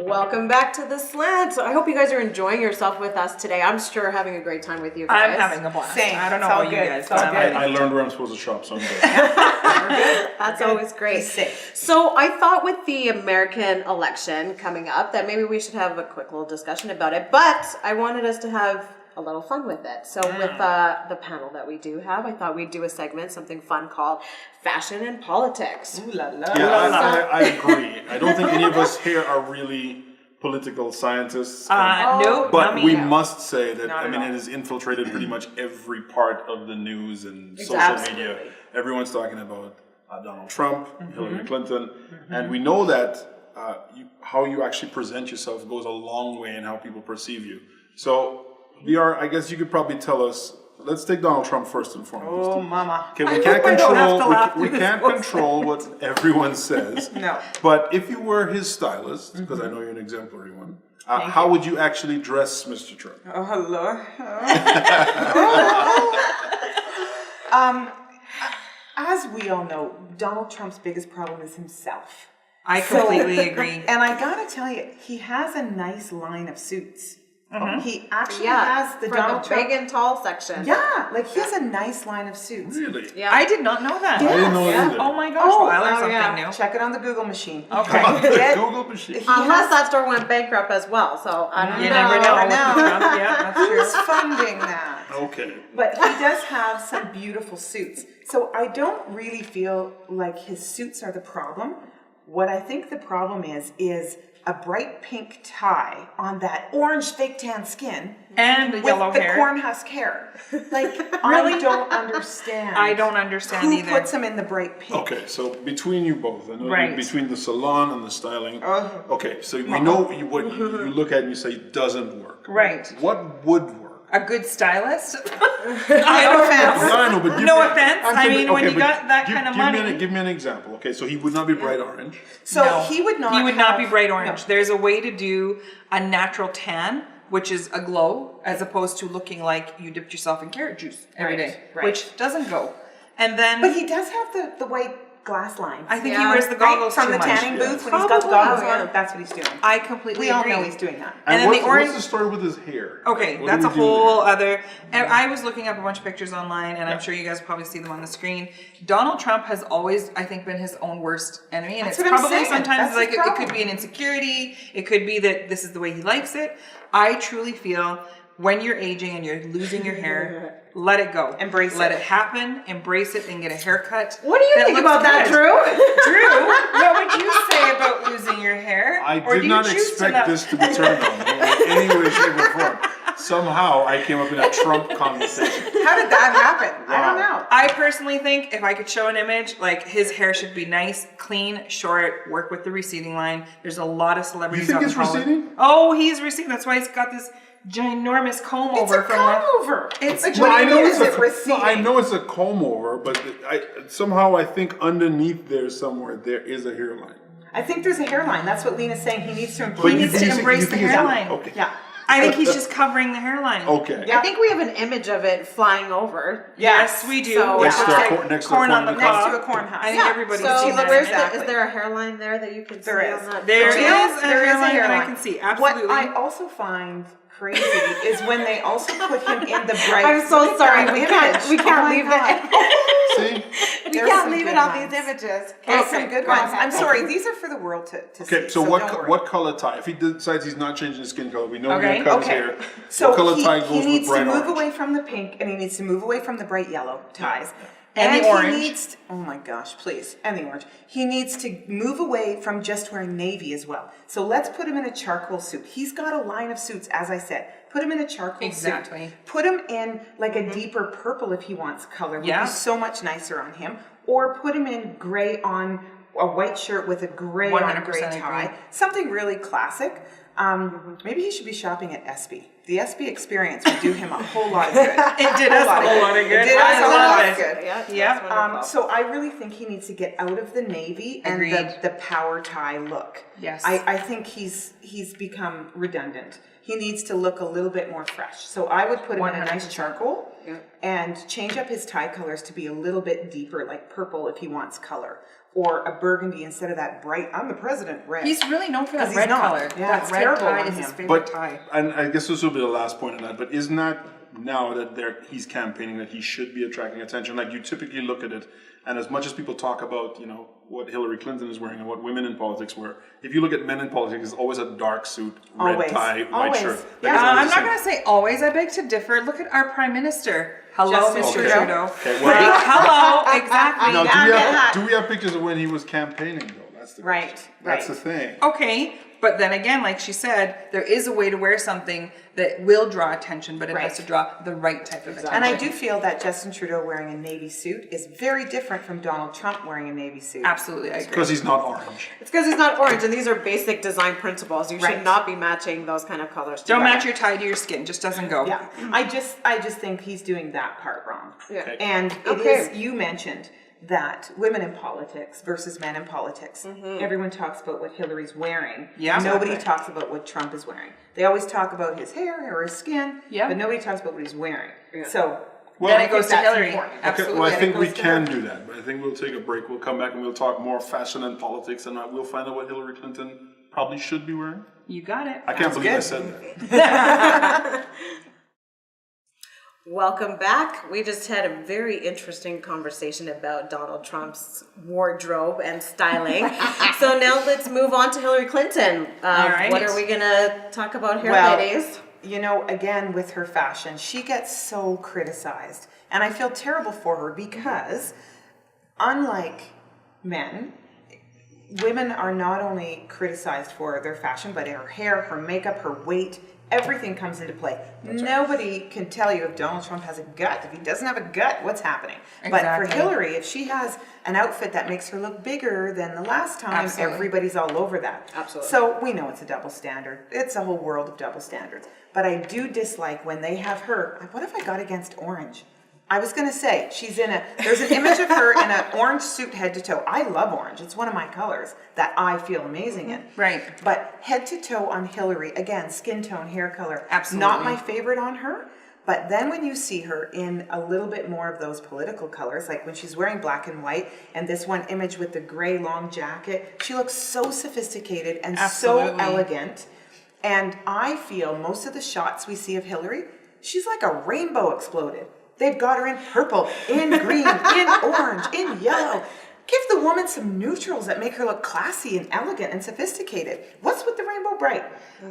Welcome back to the Slant. I hope you guys are enjoying yourself with us today. I'm sure having a great time with you guys. I'm having a blast. Same. I don't know about you guys. I learned where I'm supposed to shop, so I'm good. That's always great. Be safe. So I thought with the American election coming up that maybe we should have a quick little discussion about it, but I wanted us to have a little fun with it. So with the panel that we do have, I thought we'd do a segment, something fun called Fashion and Politics. Ooh la la. Yeah, I agree. I don't think any of us here are really political scientists. No, but not me. we must say that, Not I at mean, all. it has infiltrated pretty much every part of the news and social Absolutely. media. Everyone's talking about Donald Trump, Hilary Clinton, and we know that how you actually present yourself goes a long way in how people perceive you. So, VR, I guess you could probably tell us. Let's take Donald Trump first and foremost. Oh, mama. Okay, we I can't hope I don't have to laugh we through can't this control what everyone says. No. But if you were his stylist, because I know you're an exemplary one, how would you actually dress Mr. Trump? Oh, hello. As we all know, Donald Trump's biggest problem is himself. I completely agree. And I gotta tell you, he has a nice line of suits. He actually Yeah, has the for Donald the Trump. big and tall section. Yeah, like he has a nice line of suits. Really? Yeah. I did not know that. I didn't know either. Oh my gosh, well, I learned something yeah. new. Check it on the Google machine. Okay. Get- Google machine. Unless that store went bankrupt as well, so I don't You know. never know. never with know. Trump. Yeah, that's true. Who's funding that? Okay. But he does have some beautiful suits. So I don't really feel like his suits are the problem. What I think the problem is a bright pink tie on that orange fake tan skin And the with yellow the hair. corn husk hair. Like, Really? I don't understand. I don't understand Who either. puts him in the bright pink? Okay, so between you both, I know Right. between the salon and the styling. Okay, so we know what you look at and you say doesn't work. Right. What would work? A good stylist? No offense. I know, but No offense. I mean, when you but got that kind of money. Give me an example. Okay, so he would not be bright orange. So No, he would not. He would not be have- bright orange. No. There's a way to do a natural tan, which is a glow, as opposed to looking like you dipped yourself in carrot juice every Right, day, right. which doesn't go. And then But he does have the white glass lines. I think Yeah. he wears the goggles From too the much. tanning Yeah. booth when he's got the Probably, goggles yeah. on. That's what he's doing. I completely We all agree. know he's doing that. And then the orange. What's the story with his hair? Okay, What that's do a we do with whole it? other. And I was looking up a bunch of pictures online, and I'm sure you guys probably see them on the screen. Donald Trump has always, I think, been his own worst enemy, and That's it's what I'm probably saying. sometimes That's like his it could problem. be an insecurity. It could be that this is the way he likes it. I truly feel when you're aging and you're losing your hair, let it go. Embrace Let it. it happen. Embrace it and get a haircut. What do you think looks about that, good. Drew? Drew, what would you say about losing your hair? I Or do did you not choose to expect not- this to be turned on in any way, shape, or form. Somehow I came up in a Trump conversation. How did that happen? I don't know. I personally think if I could show an image, like his hair should be nice, clean, short, work with the receding line. There's a lot of celebrities You think out in it's Hollywood. receding? Oh, he's receding. That's why he's got this ginormous comb It's over a from comb over. It's like, Well, what I do know you mean, it's is it no, receding? I know it's a comb over, but somehow I think underneath there somewhere there is a hairline. I think there's a hairline. That's what Lina's saying. He needs to But improve. you needs to think- embrace you the think it's- hairline. Okay. Yeah. I think he's just covering the hairline. Okay. Yeah. I think we have an image of it flying over. Yes, we do. So, Which Next looks to our like corn- next to our corn on the corn cob. Next to a corn husk. I think Yeah. everybody's So seen that where's image. the, is there a hairline there that you can see There is. on that? There photo? is a There is a hairline that I hairline. can see. Absolutely. What I also find crazy is when they also put him in the bright. I'm so Look at sorry. that We image. can't Oh my leave God. that. See? We There's can't some leave good it on ones. these images. There's Okay, some good go ones. ahead. I'm sorry. These are for the world to see. Okay, so don't worry. what color tie? If he decides he's not changing his skin color, we know we're Okay, gonna cut his Okay. hair. So what color he, tie goes he with needs to bright move orange? away from the pink, and he needs to move away from the bright yellow ties. And the he orange. needs oh my gosh, please. And the orange. He needs to move away from just wearing navy as well. So let's put him in a charcoal suit. He's got a line of suits, as I said. Put him in a charcoal Exactly. suit. Put him in like a deeper purple if he wants color. Would Yeah. be so much nicer on him. Or put him in gray on a white shirt with a gray on a gray 100% tie. agree. Something really classic. Maybe he should be shopping at Espy. The Espy experience would do him a whole lot of good. It did us a whole lot of good. It did us I a whole love lot it. of good. Yeah, Yeah. that's wonderful. So I really think he needs to get out of the navy and Agreed. the power tie look. Yes. I think he's become redundant. He needs to look a little bit more fresh. So I would put him in a nice 100%. charcoal. and change up his tie colors to be a little bit deeper, like purple if he wants color, or a burgundy instead of that bright, I'm the president red. He's really known for that 'Cause red he's not. color. Yeah, that it's red terrible tie on is his him. favorite But tie. and I guess this will be the last point on that. But isn't that now that he's campaigning that he should be attracting attention? Like you typically look at it, and as much as people talk about what Hilary Clinton is wearing and what women in politics wear, if you look at men in politics, it's always a dark suit, red Always. tie, white Always. shirt. Yeah. Like, it's always I'm the not same. going to say always. I beg to differ. Look at our prime minister. Hello, Justin Mr. Trudeau. Trudeau. Okay, well, Right? Hello, exactly. now, Yeah. do we have pictures of when he was campaigning though? That's the Right, question. That's right. the thing. Okay, but then again, like she said, there is a way to wear something that will draw attention, but it has Right. to draw the right type of attention. And I do feel that Justin Trudeau wearing a navy suit is very different from Donald Trump wearing a navy suit. Absolutely, I agree. Because he's not orange. It's because he's not orange, and these are basic design principles. You should Right. not be matching those kind of colors. Don't together. match your tie to your skin. Just doesn't go. Yeah, I just think he's doing that part wrong. Yeah. Okay. And it Okay. is, you mentioned that women in politics versus men in politics. Everyone talks about what Hillary's wearing. Yeah. Nobody Exactly. talks about what Trump is wearing. They always talk about his hair or his skin, Yeah. but nobody talks about what he's wearing. So Well, Then it goes to that's Hillary. important. Okay, Absolutely. well, I and think it we goes to can her. do that, but I think we'll take a break. We'll come back and we'll talk more fashion and politics, and we'll find out what Hillary Clinton probably should be wearing. You got it. I can't believe I good. said that. Welcome back. We just had a very interesting conversation about Donald Trump's wardrobe and styling. So now let's move on to Hillary Clinton. All right. What are we going to talk about here, Well, ladies? you know, again, with her fashion, she gets so criticized. And I feel terrible for her because, unlike men, women are not only criticized for their fashion, but her hair, her makeup, her weight, everything comes into play. Nobody can tell you if Donald Trump has a gut. If he doesn't have a gut, what's happening? But Exactly. for Hillary, if she has an outfit that makes her look bigger than the last time, Absolutely. everybody's all over that. Absolutely. So we know it's a double standard. It's a whole world of double standards. But I do dislike when they have her. What if I got against orange? I was going to say, there's an image of her in an orange suit head to toe. I love orange. It's one of my colors that I feel amazing in. Right. But head to toe on Hillary, again, skin tone, hair color. Absolutely. Not my favorite on her. But then when you see her in a little bit more of those political colors, like when she's wearing black and white, and this one image with the gray long jacket, she looks so sophisticated and so Absolutely. elegant. And I feel most of the shots we see of Hillary, she's like a rainbow exploded. They've got her in purple, in green, in orange, in yellow. Give the woman some neutrals that make her look classy and elegant and sophisticated. What's with the rainbow bright?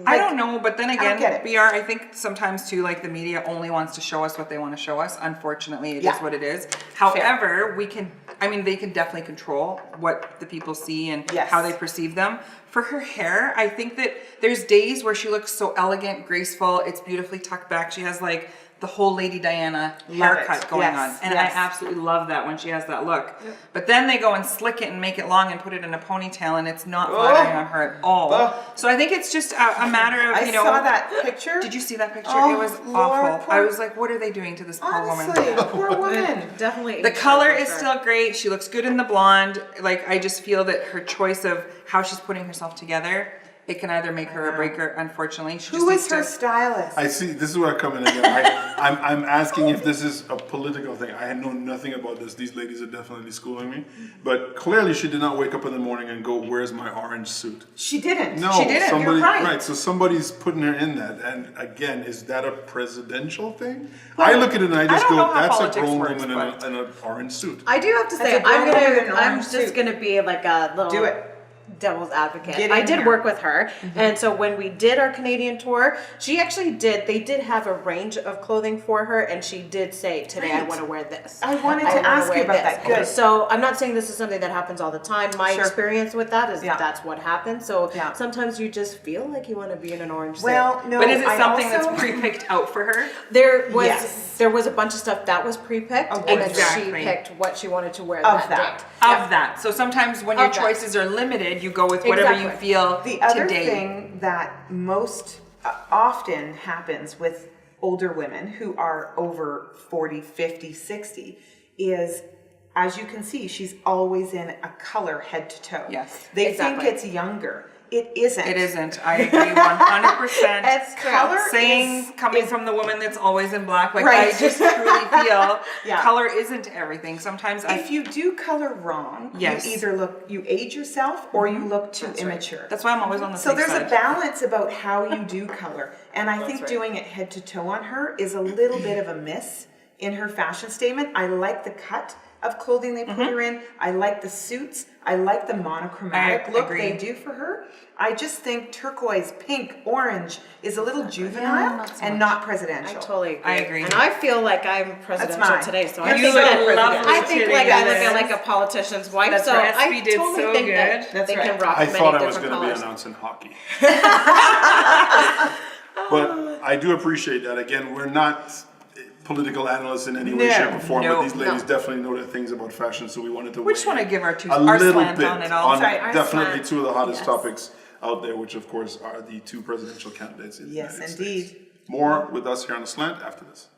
I don't know, but then don't again, get it. BR, I think sometimes too, like the media only wants to show us what they want to show us. Unfortunately, it is Yeah. what it is. However, they can definitely control what the people see and Yes. how they perceive them. For her hair, I think that there's days where she looks so elegant, graceful. It's beautifully tucked back. She has like the whole Lady Diana haircut going Yes, on. And yes. I absolutely love that when she has that look. But then they go and slick it and make it long and put it in a ponytail, and it's not flattering on her at all. So I think it's just a matter of, I saw that picture. Did you see that picture? Oh, It was Lord, awful. poor- I was like, what are they doing to this poor Honestly, woman? poor woman. Definitely. The color is still great. She looks good in the blonde. Like, I just feel that her choice of how she's putting herself together, it can either make her or break her, unfortunately. She Who just is needs her to- stylist? I see. This is where I come in again. I'm asking if this is a political thing. I know nothing about this. These ladies are definitely schooling me. But clearly, she did not wake up in the morning and go, "Where's my orange suit?" She didn't. No, She didn't. somebody, You're right. So somebody's putting her in that. And again, is that a presidential thing? I look at it and I just don't know go, how "That's a politics grown works, woman but- in an orange suit." I do have to say, That's a grown woman in an I'm orange just suit. gonna be like a little Do it. devil's advocate. Get I in did here. work with her, and so when we did our Canadian tour, they did have a range of clothing for her, and she did say, today I Right. want to wear this. I wanted to wanna ask you wear about that. Good. So I'm not saying this is something that happens all the time. My Sure. experience with that is Yeah. that's what happens. So Yeah. sometimes you just feel like you want to be in an orange suit. Well, no. But is it I something also- that's pre-picked out for her? There was a bunch of stuff that was pre-picked, Okay. and then Exactly. she picked what she wanted to wear Of that that. day. Of that. So sometimes when your Of that. choices are limited, you go with whatever you Exactly. feel The other today. thing that most often happens with older women who are over 40, 50, 60 is, as you can see, she's always in a color head to toe. Yes, They exactly. think it's younger. it isn't. It isn't. I agree 100%. It's color Saying coming from the woman that's always in black, like Right. I just truly feel Yeah. color isn't everything. Sometimes if you do color wrong, Yes. you either you age yourself or you look too immature. that's why I'm always on the So safe there's side. a balance about how you do color. And I think doing it head to toe on her is a little bit of a miss in her fashion statement. I like the cut of clothing they put her in. I like the suits. I like the monochromatic I look agree. they do for her. I just think turquoise, pink, orange is a little juvenile not so and much. not presidential. I totally agree. I agree. And I feel like I'm presidential mine. today, so You're I so think that presidential. I think like I look at like a politician's wife. That's so right. I Espy did totally so think good. that That's they right. can rock I many thought I was different going to be colors. announcing hockey. But I do appreciate that. Again, we're not political analysts in any way, No, shape, or form, no, but these ladies no. definitely know their things about fashion, so we wanted to We just weigh want to in give our a our little slant bit on it all. That's right, our definitely slant. two of the hottest Yes. topics out there, which of course are the two presidential candidates in the Yes, United indeed. States. More with us here on The Slant after this.